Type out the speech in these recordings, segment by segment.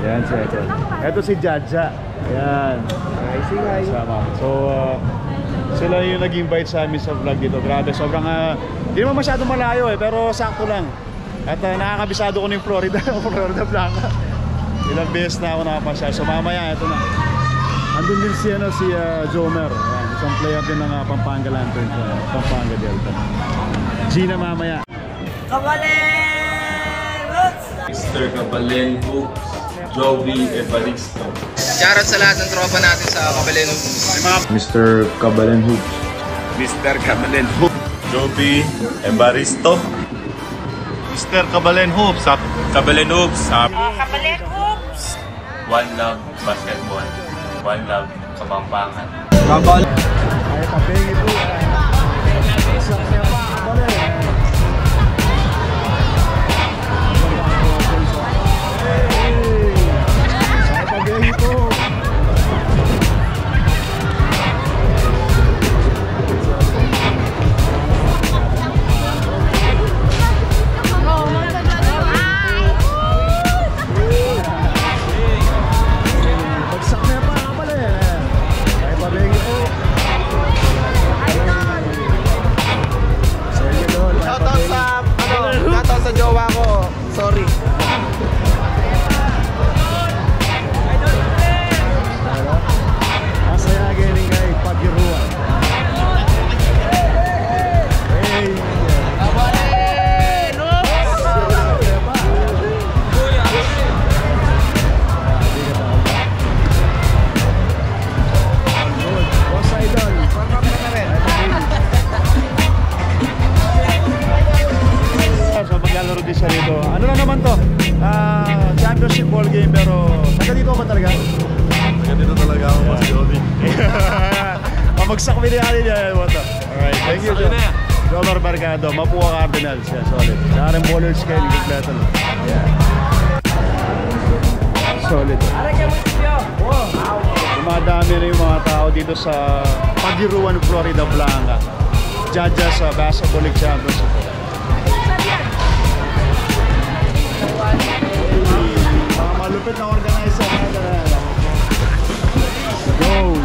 Yan siya ito. Ito si Jaja. Yan. Sama. So, sila yung nag-invite sa amin sa vlog dito. Grabe, sobrang, hindi naman masyado malayo pero sakto lang. At nakakabisado ko ng Florida, Florida Blanca. Ilang beses na ako nakapasya. So mamaya, ito na. Andun din si Jomer. Yan, isang player din ng Pampanga Lantern sa Pampanga Delta. Gina mamaya. Cabalenhoops! Mr. Cabalenhoops, Joby Evaristo. Shoutout sa lahat ng tropa natin sa Cabalenhoops. Mr. Cabalenhoops. Mr. Cabalenhoops. Joby Evaristo. Mr. Cabalenhoops. Cabalenhoops. Cabalenhoops! One Love Basketball. One Love Kapampangan. Ay, pabengi po. Sa jowa ko, sorry. Masaya galing kay Paguiruan. Hey! Maglalaro din siya rito. Ano lang naman to? Championship ball game pero taga dito ba talaga? Taga dito talaga ako, Mas Joby. Mamagsak kami niya. Alright, thank you, Jomer MERCADO, Mapua Cardinals. Yeah, solid. Karen bowlers kayo, kompleto. Yeah. Solid. Dumadami na yung mga tao dito sa Paguiruan, Florida Blanca. Jaja sa Basketball League Championship. Malupit na organizer. Go!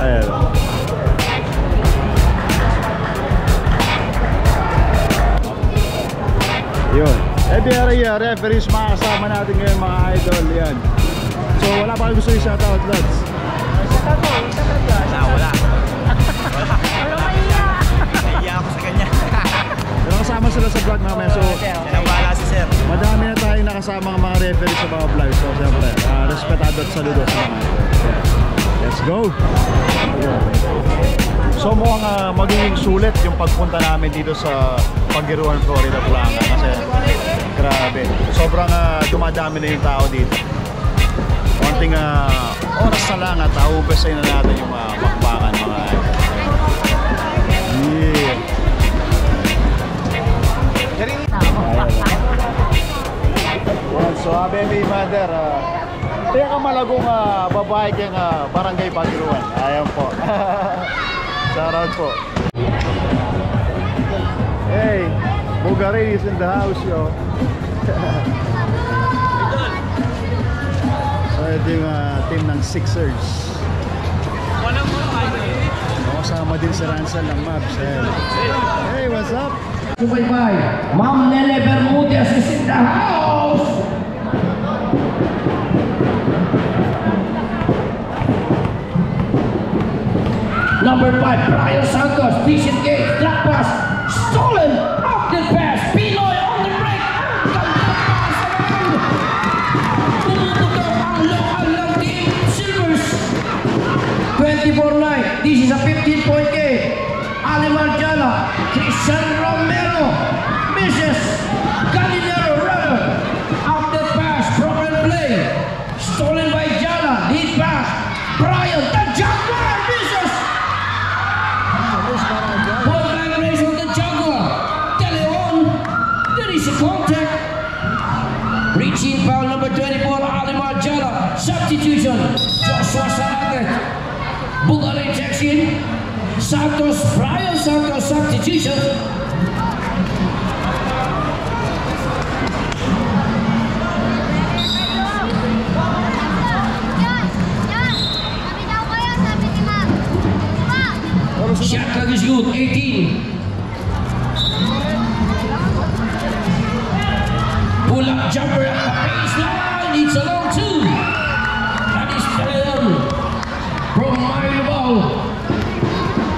Ayan. Yun. Referees mga kasama natin ngayon, mga idol. Yan. So wala pa kayo gusto yung shoutout, lads? Shoutout mo, shoutout ka. Wala. Naiya ako sa kanya. Pero kasama sila sa vlog namin. So Sinambala si sir. madami na tayong nakasamang mga referees sa mga vlog. So siyempre, respetado at saludo sa mga idol. Let's go! So mukhang magiging sulit yung pagpunta namin dito sa Paguiruan, Florida Blanca. Kasi grabe, sobrang dumadami na yung tao dito. Konting oras na lang at auubasayin na natin yung makbakan mga yeah. So baby mother, kaya ka malagong babae kayong barangay Paguiruan. Ayan po. Shoutout po. Hey, Bulgari is in the house, yo. So ito yung team ng Sixers. Kasama din si Ransel ng Mavs. Hey, what's up? Bye-bye. Ma'am Nele Bermudez is in the house. Number 5, Brian Santos, decent game, drop pass, stolen, off the pass, Pinoy on the break, tumututok ang lokal ng team, Silvers, 24-9, this is a 15-point game, Alimar Jala, Christian Romero, misses, Cabalenhoops runner, off the pass, proper play, stolen by Jala, lead pass, Brian, the juggler, misses, ball back race on the juggler, Teleon, there is a contact, reaching foul number 24, Alimar Jala, substitution, Joshua Saratet, Bulgari checks in, Brian Santos substitution. Shot clock is good, 18. Pull up jumper at the baseline, it's a long two. That is Cabalenhoops from Marilubao.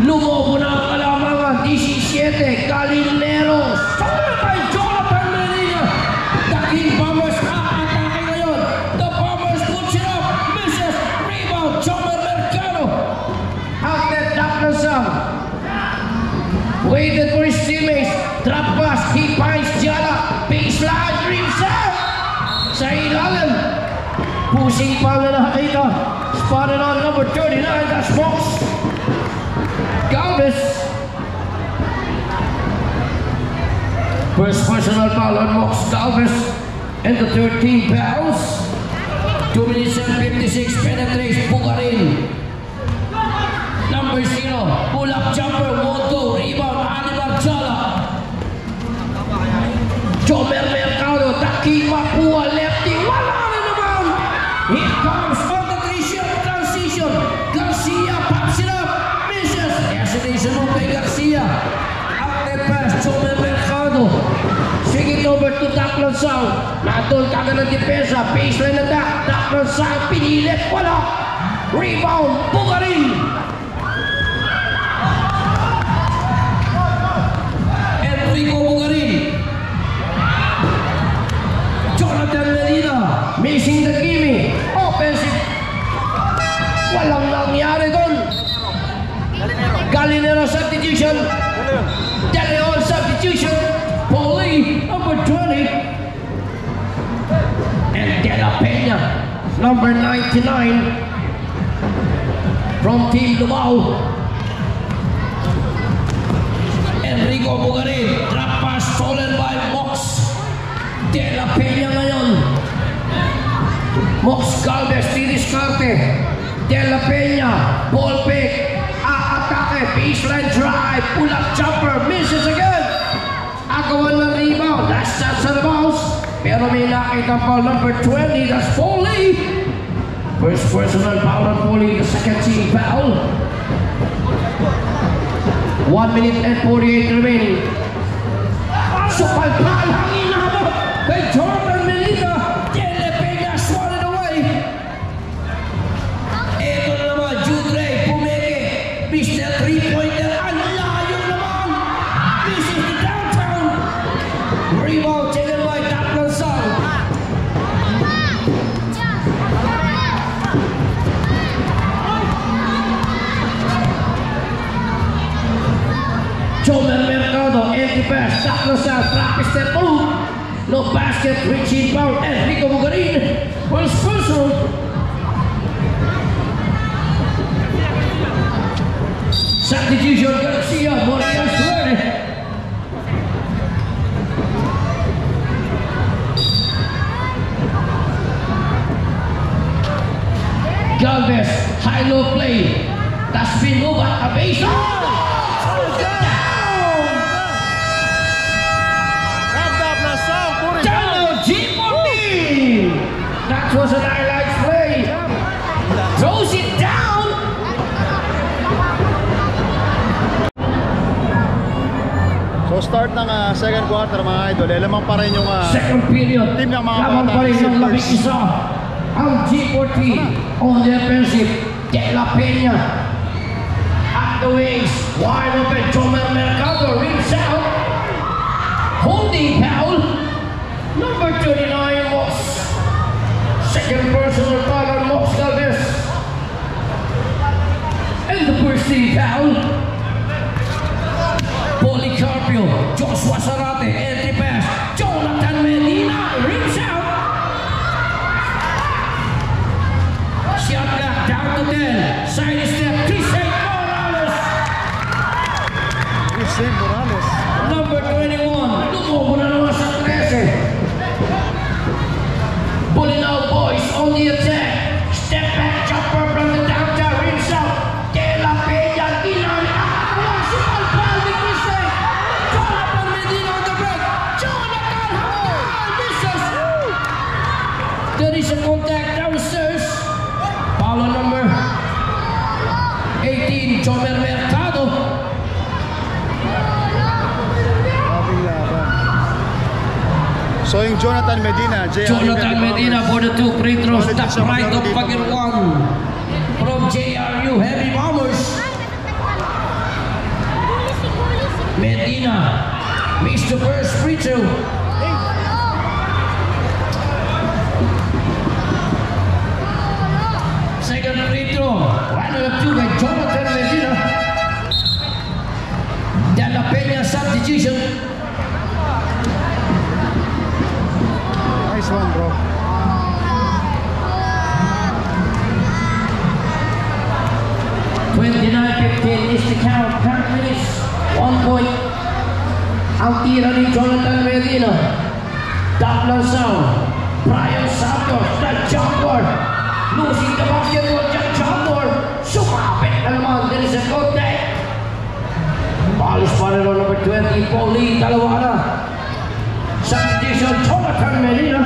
Lumobo na ang kalamangan, 17, Cabalenhoops. Sabi kay Jonathan Medina. The King Bombers atake ngayon. The Bombers puts it up, misses, rebound, Jomer MERCADO. Out that LANSANG. Waited for his teammates. Drop pass. He finds Jala. Baseline. Dreams out. Sa ilalim. Pushing pa na nakakita. Spotted on number 39. That's Mox Galvez. First personal foul on Mox Galvez. And the 13 fouls. 2 minutes and 56 penetrates. Bugarin. Number 0, pull up jumper, won't go, rebound, Animal Jala. Jomer MERCADO, Taki Mapua, lefty, wala na naman. Here comes on the 3-shot transition. Garcia pops it up, misses. Destination mo kay Garcia. Outlet pass, Jomer MERCADO. Swing it over to LANSANG. Nandun kagad ng depensa, baseline attack. LANSANG, pinilit, wala. Rebound, Bugarin. Jonathan Medina missing the gimme. Offensive. Walang nangyari doon. Cabalenhoops substitution. De Leon substitution. Paulie, number 20. And De La Peña, number 99. From Team Lubao. Enrico Bugarin, drop pass stolen by Mox. De La Peña ngayon. Mox Galvez, didiskarte. De La Peña, ball pick. Atake, baseline drive. Pull up jumper, misses again. Agawan ng rebound. That's sa bounce. Pero may nakita foul number 20. That's Paulie. First personal foul on Paulie. The second team foul. 1 minute and 48 remaining. So palpal hangin na habang kay Jordan Medina. De La Peña swallowed away. Ito na naman, Judre pumeke. Mr. 3-pointer. Ang layo naman. This is the downtown. Rebound taken by LANSANG. Jomer MERCADO, empty pass, LANSANG, trap step move. No basket, reaching foul, Enrico Bugarin. First personal. Substitution, Garcia, Morias ready. Galvez, high-low play. That's been moved at a baseline. That was an highlight play. Throws it down. So start ng second quarter mga idol. Lamang pa rin yung Second period. team ng mga Lamang bata. pa rin yung labing Silvers. isa. Ang G40 on the offensive. De La Peña at the wings. Wide open. Jomer MERCADO rims out. Holding foul. Number 39 was second personal foul on Mox Galvez. And the first team foul. Policarpio, Joshua Sarate, entry pass. Jonathan Medina rims out. Shot clock down to 10. Side step, Cristian Morales. Number 21, lumobo na naman sa 13. Pulling out boys on the attack. Step back jumper from the downtown rims out. De La Peña, Ilan. 13, Jomer Mercado. Grabing laban. So yung Jonathan Medina, Jonathan Medina for the 2 free throws. The pride of Paguiruan from JRU Heavy Bombers. Medina missed the first free throw. Second free throw. 1 of 2 by Jonathan Medina. De La Peña substitution. Nice one, bro. $29-15 is the count. Current minutes, 1 point. Ang tira ni Jonathan Medina. Lansang. Brian Santos, the jumper. Losing the basketball, the jumper. Sumapit na naman. There is a contact. Balis pa rin on number 20, Paulie. Dalawa na. Substitution, Jonathan Medina.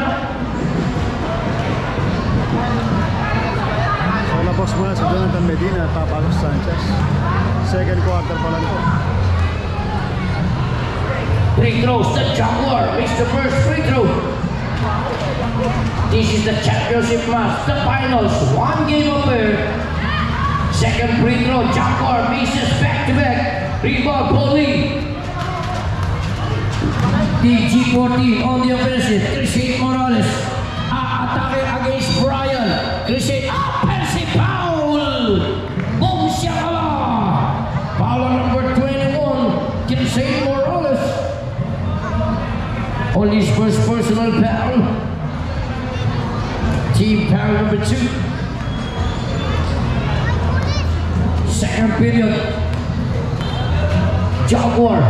So labas muna si Jonathan Medina at papasok si Sanchez. Second quarter pa lang ito. Free throws, the jumper. Missed the first free throw. This is the championship match, the finals. 1 game affair. Second free throw, jumper. Misses back-to-back. Rebound, Paulie. The G14 on the offensive. Cristian Morales. Atake against Brian. Cristian, offensive foul. Boom, shakala. Foul on number 21. Cristian Morales. On his first personal foul. Team foul number 2. Second period. Jaguar.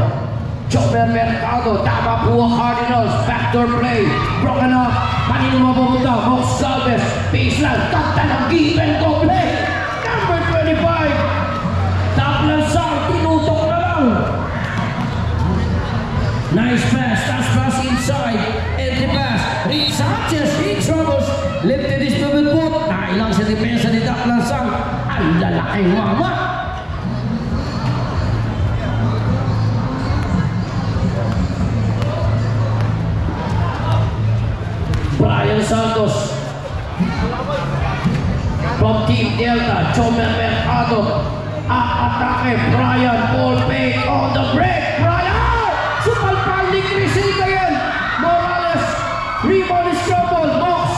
Jomer Mercado, tama po ang Cardinals, backdoor play, broken up, kanino mapupunta, Mox Galvez, baseline, kanta ng give and go play, number 25, Lansang, tinutok na lang. Nice pass, touch pass inside, empty pass, Rick Sanchez, he troubles, lifted his pivot foot, nailang sa depensa ni Lansang, ang lalaking mama. Brian Santos from Team Delta, Jomer Mercado. Atake, Brian, ball fake on the break. Brian! Supalpal ni Cristian again. Morales, rebound is trouble. Mox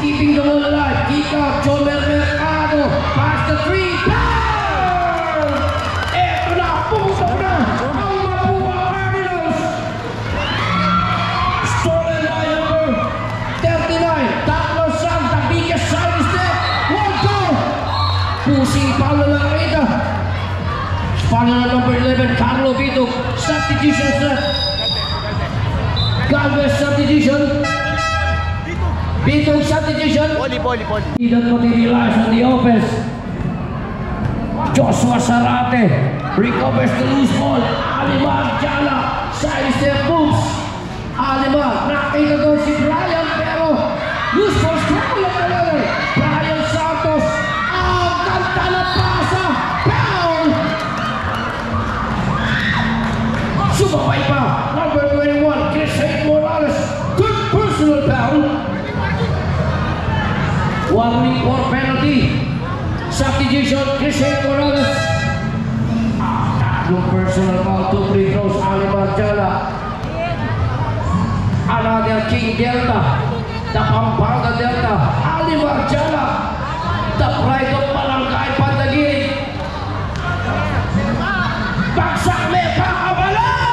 keeping the ball alive. Kick out, Jomer Mercado. Pass the 3. Ball! Eto na, pumusok na. Ang mapuha Cardinals. Stolen by number 39, Lansang, the biggest side is there. 1-2. Pusing foul na nakita. Foul na number 11, Carlo Vito. Substitution set. Galvez substitution. Vito substitution. Poli. He does not realize on the offense. Joshua Sarate recovers the loose ball. Alimag Jala. Side step moves. Alimag, nakita doon si Brian pero loose ball struggle at the level. Brian Santos. Ang kanta na pasa. Foul! Sumabay pa. Number 21, Cristian Morales. Good personal foul. Warning for penalty. Substitution, Cristian Morales. Tatlong personal foul, 2 free throws, Alimag Jala. Another King Delta, the Pampanga Delta, Alimag Jala, the pride of Barangay Pandagiri. Bagsak Kabalenhoops!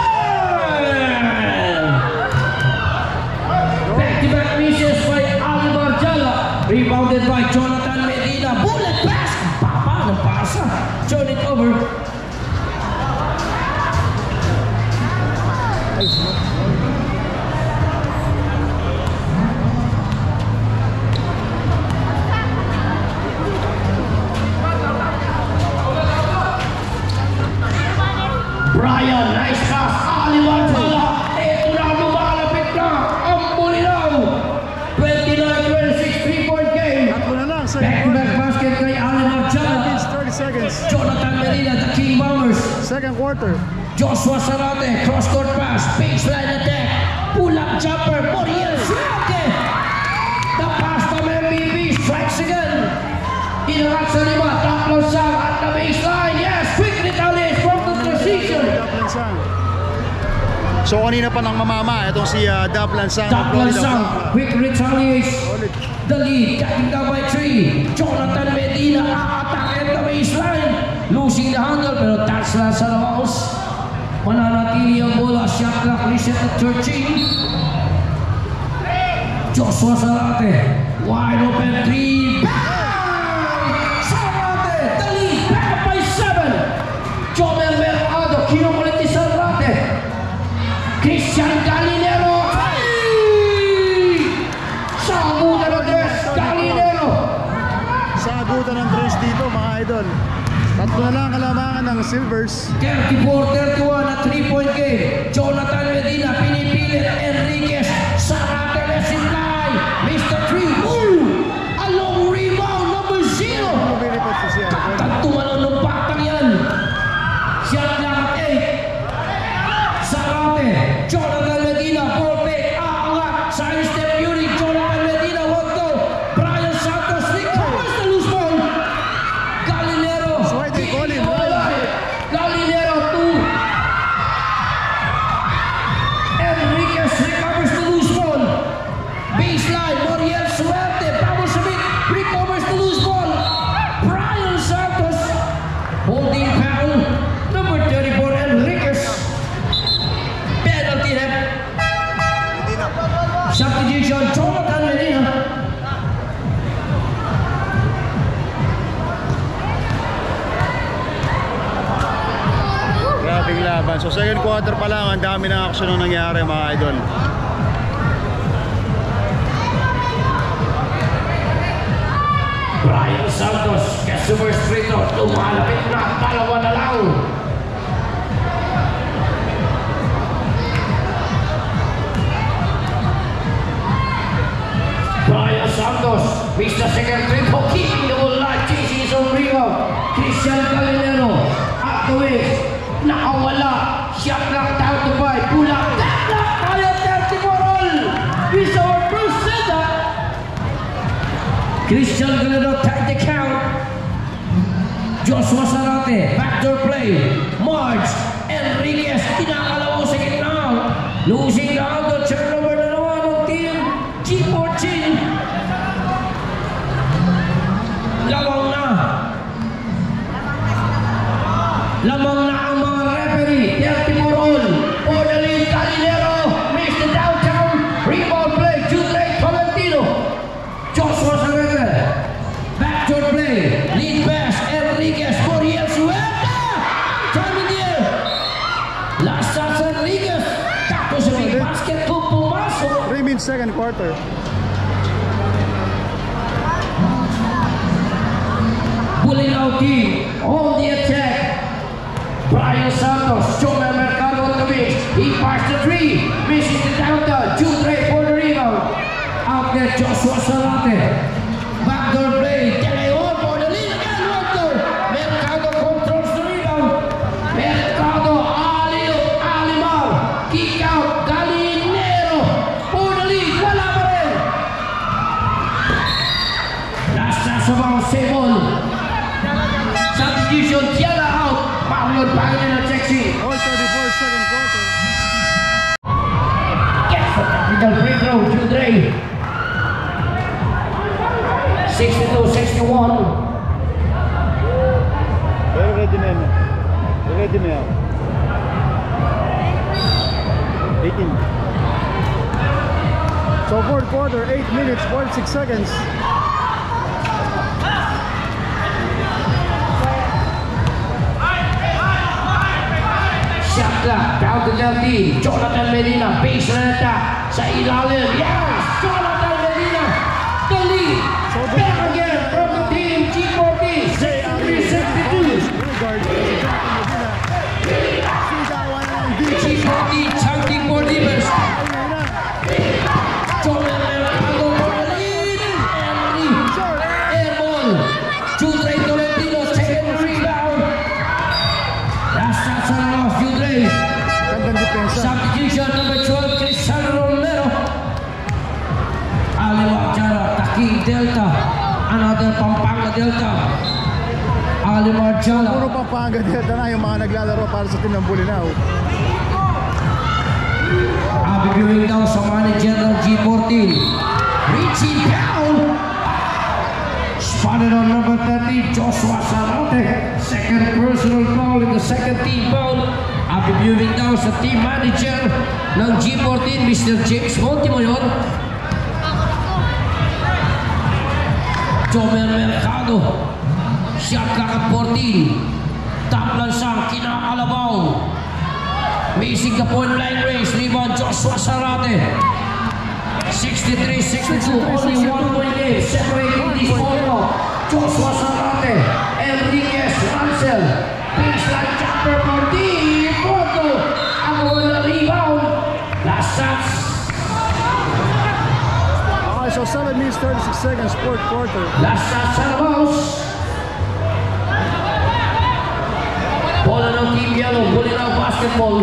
Back-to-back misses by Alimag Jala, rebounded by Jonathan Medina. Bullet pass! Papa ng pasa. Turn it over. Brian, nice pass. Alimag Jala. Ito na, lumalapit na. Ang Bulinaw. 29-26, 3-point game. At muna lang, second Back-to-back basket kay Alimag Jala. 30 seconds. Jonathan Medina. second quarter. Joshua Sarate, cross-court pass, baseline attack, pull-up jumper, Moriel Sarate. The pass from MVP, strikes again. Inangat sa lima, top lansang at the baseline. Yes, quick retaliation from the transition. So kanina pa nang mamama, itong si DAPDAP. Top lansang, quick retaliation. The lead, cutting down by 3. Jonathan Medina, attack at the baseline. Losing the handle, pero touch lang sa lawas. Mananatili ang bola, shot clock reset at 13. Joshua Sarate, wide open 3. Sarate, the lead, back up by 7. Jomer Mercado, kinukulit ni Sarate. Christian Cabalenhoops. Sagutan ng dress, Cabalenhoops. Sagutan ng dress dito mga idol. Tatlo na lang kalamangan ng Silvers. 34-31 at 3-point game. Jonathan Medina, pinipilit. Enriquez, Sarate, lets it fly. Mr. 3, a long rebound, number 0. Tumalon ng patang yan. Shot lang at 8. Sarate, Jonathan Medina, ball fake, aangat. Side step unit, Jonathan Medina, one go. Brian Santos, recovers the loose ball. Cabalenhoops, Cabalenhoops 2. Enriquez recovers the loose ball. Baseline, Moriel Suerte, Pablo Sabit recovers the loose ball. Brian Santos, holding foul, number 34, Enriquez. Penalty net. Substitution, Jonathan Medina. Grabing laban. So second quarter pa lang, ang dami ng action na nangyari mga idol. Brian Santos, customer street out, lumalapit na, dalawa na lang. Brian Santos, Mr. Second triple, keeping the ball alive, chasing his own rebound. Christian Cabalenhoops, at the waist, nakawala, shot clock down to 5, pull up, tap, kaya 34 all. He's our first setter. Christian Cabalenhoops tied the count. Joshua Sarate, backdoor play, Marge, Enriquez, kinakalaw sa gitna. Losing the handle, turnover na naman ng team G14. Lamang na. Lamang na ang mga referee. 34 all. For the lead, Cabalenhoops. Missed the downtown. Rebound play. Judre Tolentino. Joshua Sarate. Backdoor play. Lead pass. Enriquez. Moriel Suerte. Time in the air. Last shot Enriquez. Tapos sa big basket kung pumasok. 3 minutes second quarter. Pulling out team on the attack. Brian Santos, Jomer Mercado on the wing. He passed the 3, misses the downtown. Judre for the rebound. Out there, Joshua Sarate. Backdoor play. Teleon for the lead again. Walter. Mercado controls the rebound. Mercado, Alimar. Kick out. Cabalenhoops for the lead. Wala pa rin. Last chance of our Sebol. Substitution, Tiala out. Paulod Pangilinan checking. All 34 second quarter. Gets the technical free throw, Judre. 62-61. Pero ready na yan. Ready na yan. 18. So fourth quarter, 8 minutes, 46 seconds. Shot clock, down to 13. Jonathan Medina, baseline attack. Sa ilalim, yes! Jonathan Medina, the lead. Back again from the team, G14. 63-62. G14, chanting for defense. Jomer Mercado for the lead. Henry, airball. Judre Tolentino, second rebound. Last shot sa last few days. Gandang depensa. Substitution number 12, Cristiano Romero. Aliwag Jara, Taki Delta. Another Pampanga Delta. Alimar Jala. Puro Pampanga Delta na yung mga naglalaro para sa team ng Bolinao. Abibiwing daw sa manager ng G14. Richie down. Spotted on number 30, Joshua Sarate. Second personal foul in the second team foul. Abibiwing daw sa team manager ng G14, Mr. James Montemayor. Jomer Mercado. Shot clock at 14. Top lansang, kinakalabaw. Missing the point blank range. Rebound, Joshua Sarate. 63-62. Only 1 point game. Separating this ball. Joshua Sarate. Enriquez Rancel. Baseline jumper for D. Porto. Ang wala rebound. Last shots. Okay, so 7 minutes 36 seconds, fourth quarter. Last shot sa Labaus. Bola ng Team Yellow, Bolinao basketball.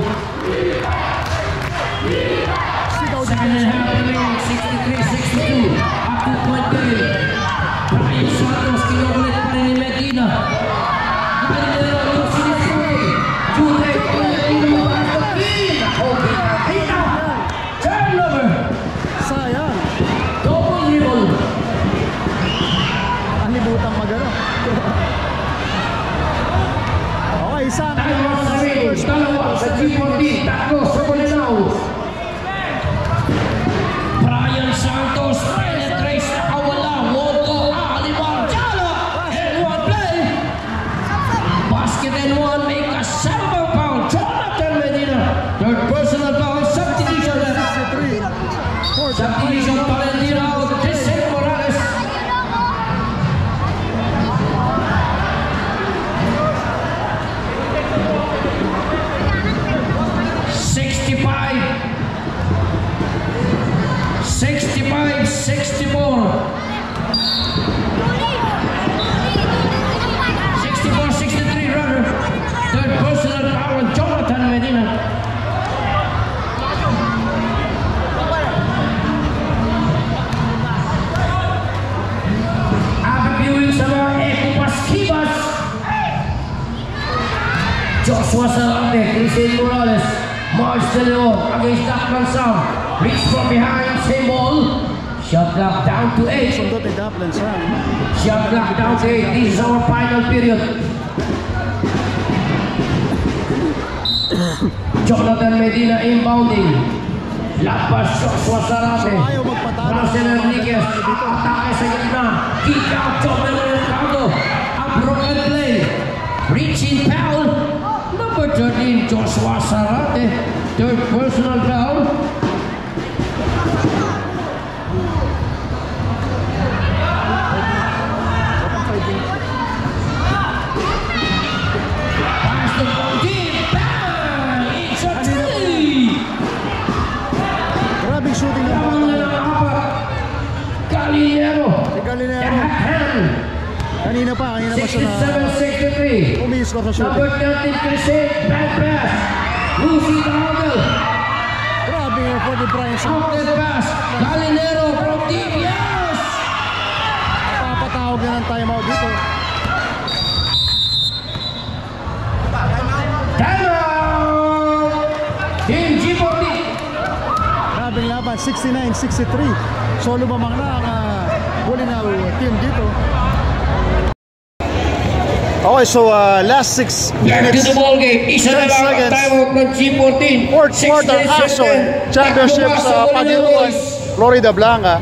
Second and half remaining, 63-62. Up to point game. Brian Santos, kinukulit pa rin ni Medina. Cabalenhoops, losing his way. Jude, Cabalenhoops, turnover. Sayang. Double dribble. Nalibutang magano. Okay, isang. Dalawa sa G14, tatlo sa Bolinao. Brian Santos, penetrates, nakawala, won't go, Alimar Jala, and one play. Basket and one, make a 7 foul, Jonathan Medina. Third personal foul, substitution. Substitution, Valentina out, Tristan Morales. Joshua Sarate, Tristan Morales, March de Leon against Lansang. Reach from behind, same ball. Shot clock down to 8. Sundot ni Lansang. Shot clock down to 8. This is our final period. Jonathan Medina inbounding. Lapas Joshua Sarate. Marcel Enriquez. Atake sa gitna. Kick out, Jomer Mercado. A broken play. Reaching foul. Number 13, Joshua Sarate. Third personal foul. Pass the ball deep. Bang! It's a three. Grabing shooting ng Cabalenhoops. Cabalenhoops. Kanina pa siya na 67-63. umiiskor sa shooting. Number 13, Cristian, bad pass. Lucy Dowdell. Grabe yung effort ni Brian Out Santos. the pass. Cabalenhoops from deep. Yes! Papatawag na ng timeout dito. Timeout! Team G14. Grabing laban, 69-63. So lumamang na ang Bolinao team dito. Okay, so last 6 Back to minutes. the ball game. Isa na 10 lang ang seconds. timeout ng G14. Fourth quarter action. Championship sa Paguiruan, Florida Blanca.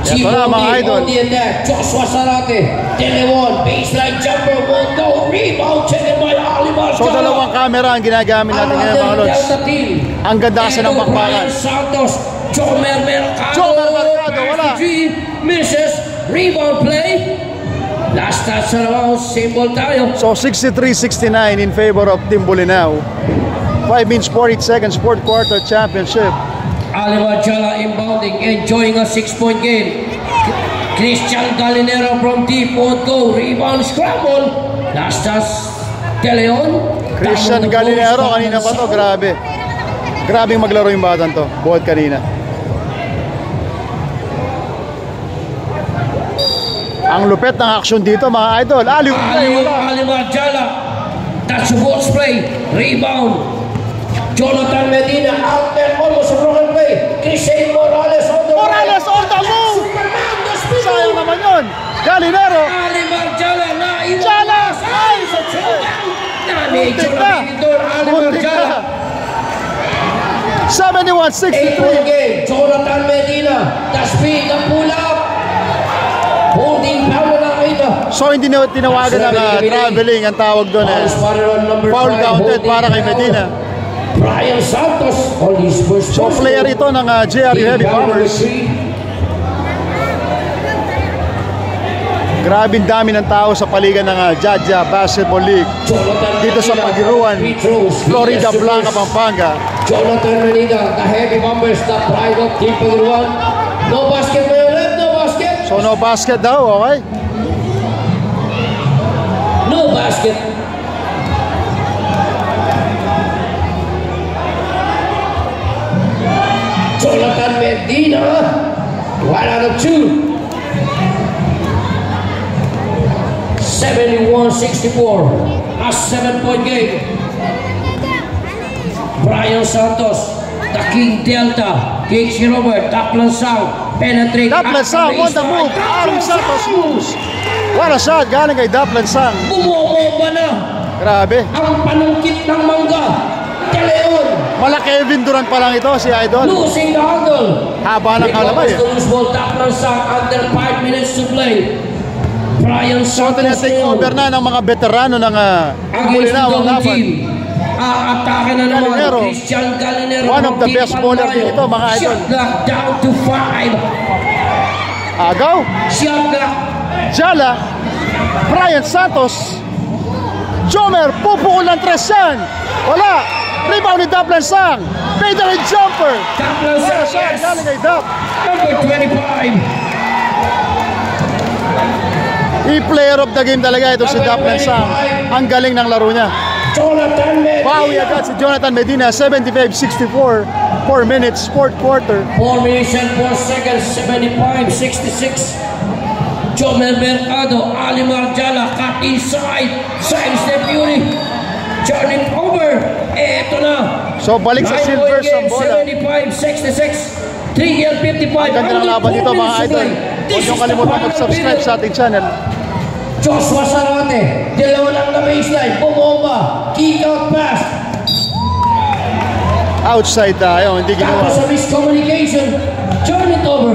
Ito na mga idol. On the attack. Joshua Sarate. Delewon. Baseline jumper. Won't go. Rebound. Taken by Alimar So dalawang camera ang ginagamit natin ngayon mga lods. Ang ganda kasi ng bakbakan. Santos. Jomer Mercado. Jomer Mercado, wala. Misses. Rebound play. Last touch sa Labaus. Same ball tayo. So 63-69 in favor of Team Bolinao. 5 minutes 48 seconds, fourth quarter championship. Alimar Jala inbounding, enjoying a 6-point game. Christian Galinero from deep won't go. Rebound scramble. Lastas De Leon. Christian Galinero, kanina pa to, grabe. Grabing maglaro yung batang to, buhat kanina. Ang lupet ng action dito mga idol. Alimar Jala. That's a ball play. Rebound. Jonathan Medina out there, almost a broken play. Cristian Morales on the move. Sayang naman yun. Galinero. Alimar Jala na Jala. Ay, sa showdown. Na-nature na dito. Alimar Jala. 71-63. 8-point game. Jonathan Medina. The speed, the pull up. Holding power na ito. So hindi na tinawagan ng traveling ang tawag doon eh. Foul counted para kay Medina. Brian Santos on his first. So player ito ng JRU Heavy Bombers. Grabing dami ng tao sa paligan ng Jadja Basketball League dito sa Paguiruan, Florida, Blanca, Pampanga. Jonathan Medina, the Heavy Bombers, the pride of Team Paguiruan. No basket for your left, no basket. So no basket daw, okay? No basket. Jonathan Medina, 1 out of 2. 71-64, a 7-point game. Brian Santos, the King Delta, King si Robert, Lansang, penetrate. Lansang on the move, Aaron Santos moves. What a shot, galing kay Lansang. Bumomba na. Grabe. Ang panungkit ng mangga, De Leon. Mala Kevin Durant pa lang ito, si Idol. Losing the handle. Haba ng kalabay eh. Lansang under 5 minutes to play. Brian Santos take over na ng mga veterano ng Cabalenhoops laban. Atake na naman Christian Galinero. One of the best bowler din ito mga idol. Shot clock down to 5. Agaw. Shot clock. Jala. Brian Santos. Jomer, pupukul ng 3 yan. Wala. Rebound ni Lansang. Fadeaway jumper. Lansang, yes. Galing kay Dap. Number 25. I-player of the game talaga ito si Lansang. Ang galing ng laro niya. Jonathan Medina. Bawi agad si Jonathan Medina. 75-64. 4 minutes, 4th quarter. 4 minutes and 4 seconds. 75-66. Jomer Mercado, Alimar Jala, cut inside. Sidestep beauty. Turning over. Eto na. So balik sa Silvers ang bola. 75-66. 3 and 55. Ang ganda ng laban dito mga idol. Huwag niyong kalimutan mag-subscribe sa ating channel. Joshua Sarate, dalawa lang na baseline, bumomba, kick out pass. Outside tayo, hindi ginawa. Tapos sa miscommunication, turn it over.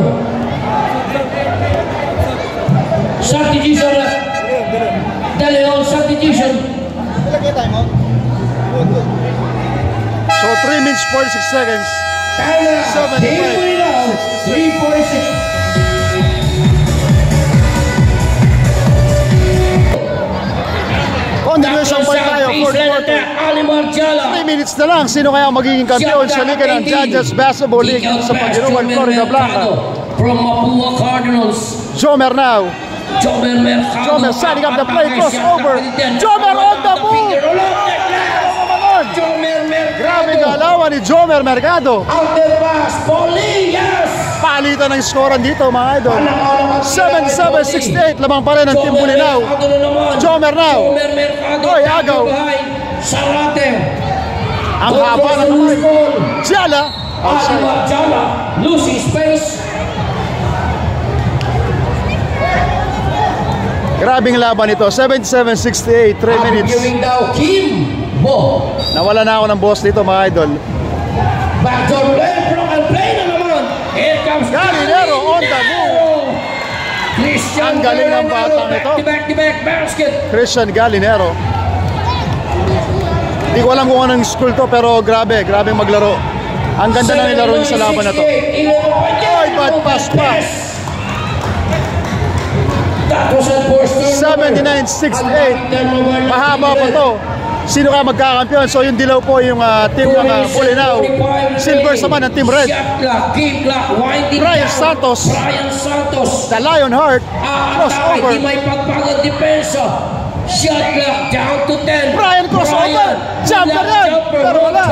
Substitution. De Leon, substitution. So 3 minutes 46 seconds. 3:46. Continuation pa tayo, 4th quarter. 3 minutes na lang. Sino kaya magiging kampiyon sa Liga ng Jadja's Basketball League sa Paguiruan, Florida, Blanca? From Mapua Cardinals. Jomer now. Jomer Mercado. Jomer setting up the play, crossover. Jomer on the move. Jomer Mercado. Grabe galawan ni Jomer Mercado. Out the pass, Paulie, yes! Palitan ng skoran dito mga idol. 77-68, lamang pa rin ang Team Bulinaw. Jomer now. Jomer Mercado. Oy, agaw. Sarate. Ang haba ng kamay. Jala. Alimar Jala. Losing space. Grabing laban ito. 77-68, 3 minutes. Giving daw Kim Bo. Nawala na ako ng boss dito mga idol. Backdoor play, broken play na naman. Here comes Galinero on the move. Christian Ang galing ng batang ito. Back-to-back basket. Christian Galinero. Hindi ko alam kung anong school to pero grabe maglaro. Ang ganda na nilaro niya sa laban na to. Oy, bad pass pa. 79-68. Mahaba pa to. sino kaya magkakampiyon. So yung dilaw po yung team ng Bolinao. Silver naman ang team red. Brian Santos, the Lionheart, crossover. May pagpagod depensa. Shot clock down to 10. Brian crossover. Jumper yan. Pero wala.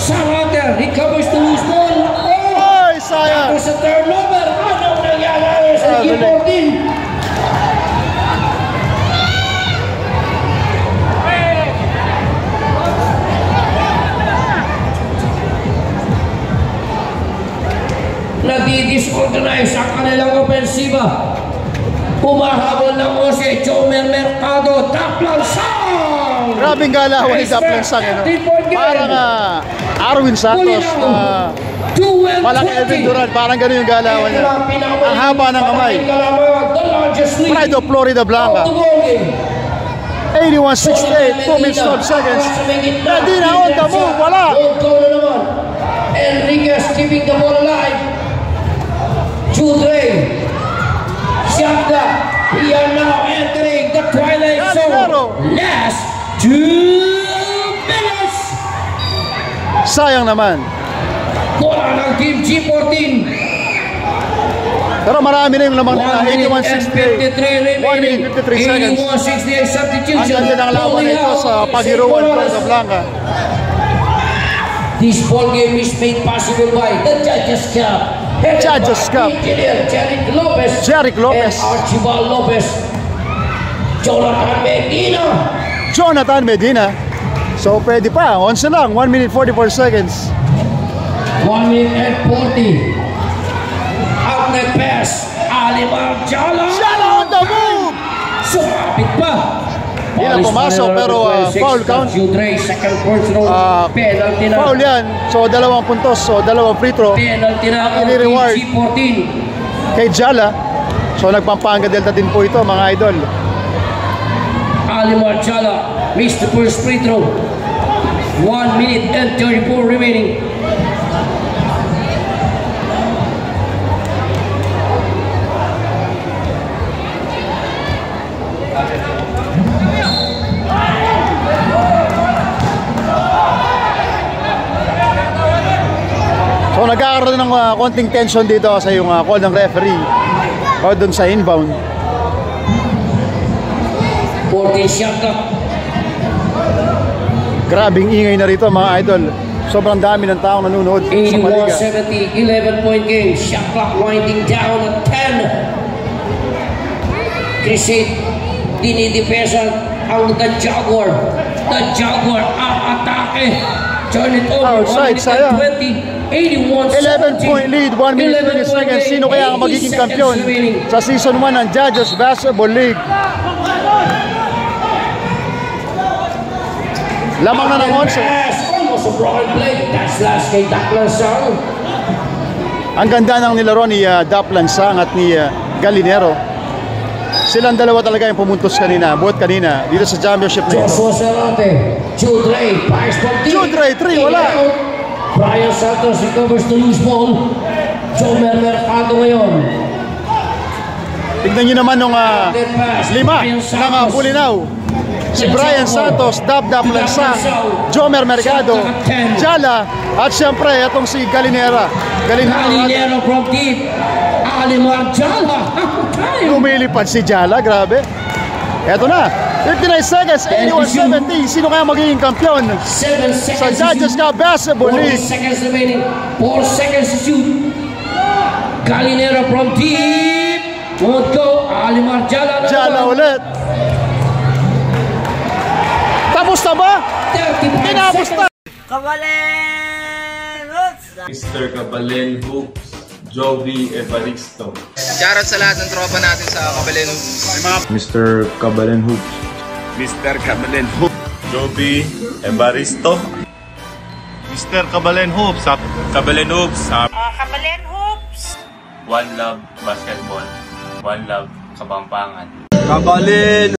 Sarada recovers to lose ball. Ay, sayang. Tapos sa turnover. Anong nangyayari sa G14? Nadidisorganize ang kanilang ofensiba. Pumahabol ng Jose Jomer Mercado. Lansang! Grabing galawan ni Lansang. Parang Arwin Santos. Palang Elvin Duran. Parang gano'n yung galawan niya. Ang haba ng kamay. Pride of Florida Blanca. 81-68. 2 minutes 12 seconds. Medina on the move. Wala. Enriquez keeping the ball alive. Judre. Shanda. We are now entering the twilight zone. Last 2 minutes. Sayang naman. Bola ng Team G14. Pero marami na yung lamang nila. 81-68. 1 minute 53 seconds. 81-68 substitution. Ang ganda ng laban na ito sa Paguiruan, Florida Blanca. This ball game is made possible by the Judges Cup. Judges Cup. Engineer Jeric Lopez. And Archibald Lopez. Jonathan Medina. So pwede pa. 11 lang. 1 minute 44 seconds. 1 minute and 40. Outlet pass. Alimar Jala. Jala on the move. Sumapit pa. Hindi na pumasok pero foul count. Second personal penalty na. Foul yan. So 2 puntos. So 2 free throw. Penalty na ang reward G14. kay Jala. So nagpampanga delta din po ito mga idol. Alimar Jala missed the first free throw. 1 minute and 34 remaining. So nagkakaroon ng konting tension dito sa yung call ng referee o dun sa inbound. 14 shot clock. Grabing ingay na rito mga idol. Sobrang dami ng taong nanonood sa Paliga. 81-70, 11-point game. Shot clock winding down at 10. Krisit, dinidepensa ang The Jaguar. The Jaguar ang atake. Turn it over. Outside, sayang. 11-point lead, 1 minute 20 seconds. Sino kaya ang magiging kampiyon sa Season 1 ng Judges Basketball League? Lamang na ng 11. Ang ganda ng nilaro ni DAPDAP at ni Galinero. Silang dalawa talaga yung pumuntos kanina, buhat kanina, dito sa championship na ito. Judre, 3, wala. Brian Santos recovers the loose ball. Jomer Mercado ngayon. Tignan nyo naman nung 5 ng Bolinao. Si Brian Santos, DAPDAP, LANSANG, Jomer Mercado, Jala, at siyempre itong si Galinero from deep. Alimar Jala. Lumilipad si Jala, grabe. Eto na, 59 seconds, 81-70. Sino kaya magiging kampiyon sa Judges Cup Basketball League? 4 seconds remaining. 4 seconds to shoot. Galinero from deep. Won't go. Alimar Jala. Jala ulit. Tapos na ba? Tinapos na. Cabalenhoops! Mr. Cabalenhoops, Jovi Evaristo. Shoutout sa lahat ng tropa natin sa Cabalenhoops. Mr. Cabalenhoops. Mr. Cabalenhoops. Jovi Evaristo. Mr. Cabalenhoops. Cabalenhoops. Cabalenhoops! One Love Basketball. One Love Kapampangan. Kabalen.